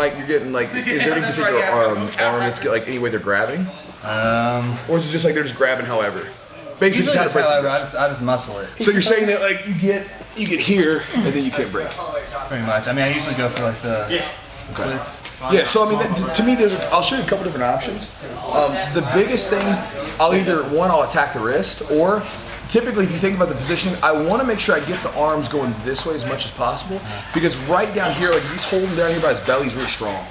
Mike, you're getting like, is there any particular arm that's like any way they're grabbing? Or is it just like they're just grabbing however? Basically just how to break I just muscle it. So you're saying that like you get here and then you can't break? Pretty much. I mean, I usually go for like the twist. Yeah, so I mean, to me, I'll show you a couple different options. The biggest thing, I'll attack the wrist, or typically if you think about the positioning, I want to make sure I get the arms going this way as much as possible, because right down here, like if he's holding down here by his belly, he's really strong.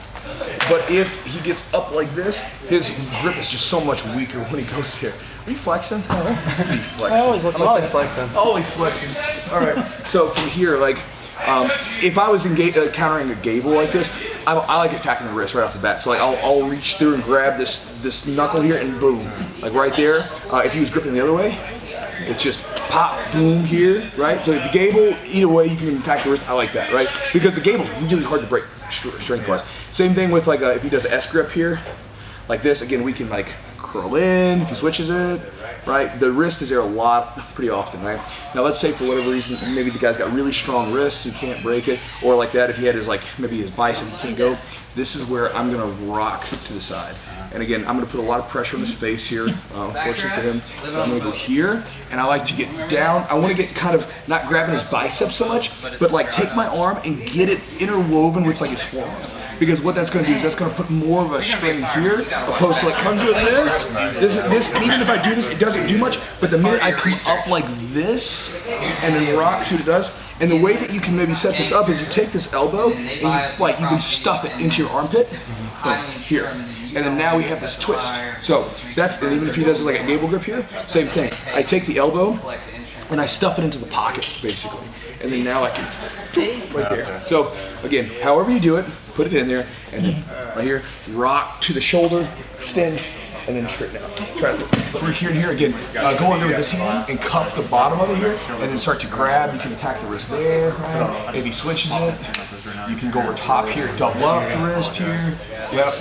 But if he gets up like this, his grip is just so much weaker when he goes there. Are you flexing? Oh, are you flexing? I'm always flexing. Always flexing. All right, so from here, like, if I was countering a gable like this, I like attacking the wrist right off the bat. So like I'll reach through and grab this knuckle here and boom, like right there. If he was gripping the other way, it's just pop, boom here, right? So the gable, either way you can attack the wrist. I like that, right? Because the gable's really hard to break strength-wise. Same thing with like if he does S grip here, like this. Again, we can like curl in if he switches it. Right, the wrist is there pretty often, right? Now let's say for whatever reason, maybe the guy's got really strong wrists, he can't break it, or like that, if he had maybe his bicep, he can't go. This is where I'm gonna rock to the side. And again, I'm gonna put a lot of pressure on his face here, unfortunately for him. I'm gonna go here, and I like to get down. I wanna get kind of, not grabbing his biceps so much, but like take my arm and get it interwoven with like his forearm. Because what that's going to do is that's going to put more of a strain here, opposed to like, I'm doing this, and even if I do this, it doesn't do much, but the minute I come up like this, and then rock, see what it does? And the way that you can maybe set this up is you take this elbow, and you can stuff it into your armpit, here. And then now we have this twist. So and even if he does like a gable grip here, same thing. I take the elbow, and I stuff it into the pocket, basically. And then now I can, right there. So again, however you do it, put it in there, and then right here, rock to the shoulder, extend, and then straighten out. Try it. For here and here, again, go under with this hand and cup the bottom of it here, and then start to grab. You can attack the wrist there, right? Maybe switches it. You can go over top here, double up the wrist here. Yep.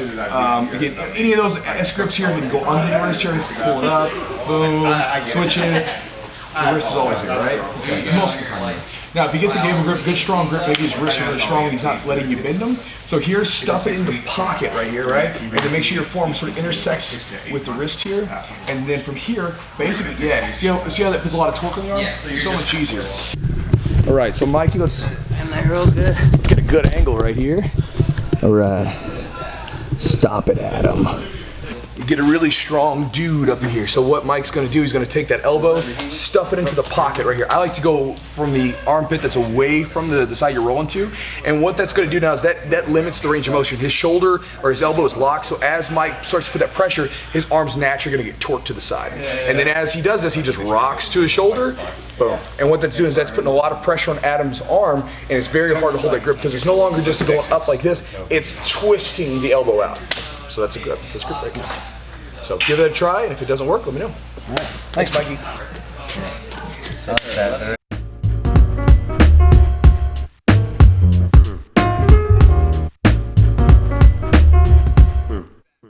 Again, any of those S grips here, you can go under the wrist here, pull it up, boom, switch it. The wrist is always there, right? Okay. Most of the time. Now, if he gets a gable grip, good strong grip, maybe his wrists are really strong and he's not letting you bend them. So here, stuff it in the pocket right here, right? And then make sure your forearm sort of intersects with the wrist here. And then from here, basically, yeah. See how that puts a lot of torque on the arm? It's so much easier. All right, so Mikey, let's get a good angle right here. All right. Stop it, Adam. Get a really strong dude up in here. So what Mike's gonna do, he's gonna take that elbow, stuff it into the pocket right here. I like to go from the armpit that's away from the side you're rolling to. And what that's gonna do now is that limits the range of motion. His shoulder or his elbow is locked, so as Mike starts to put that pressure, his arm's naturally gonna get torqued to the side. And then as he does this, he just rocks to his shoulder, boom. And what that's doing is that's putting a lot of pressure on Adam's arm, and it's very hard to hold that grip because it's no longer just going up like this, it's twisting the elbow out. So that's good break. So give it a try, and if it doesn't work, let me know. All right. Thanks, Mikey.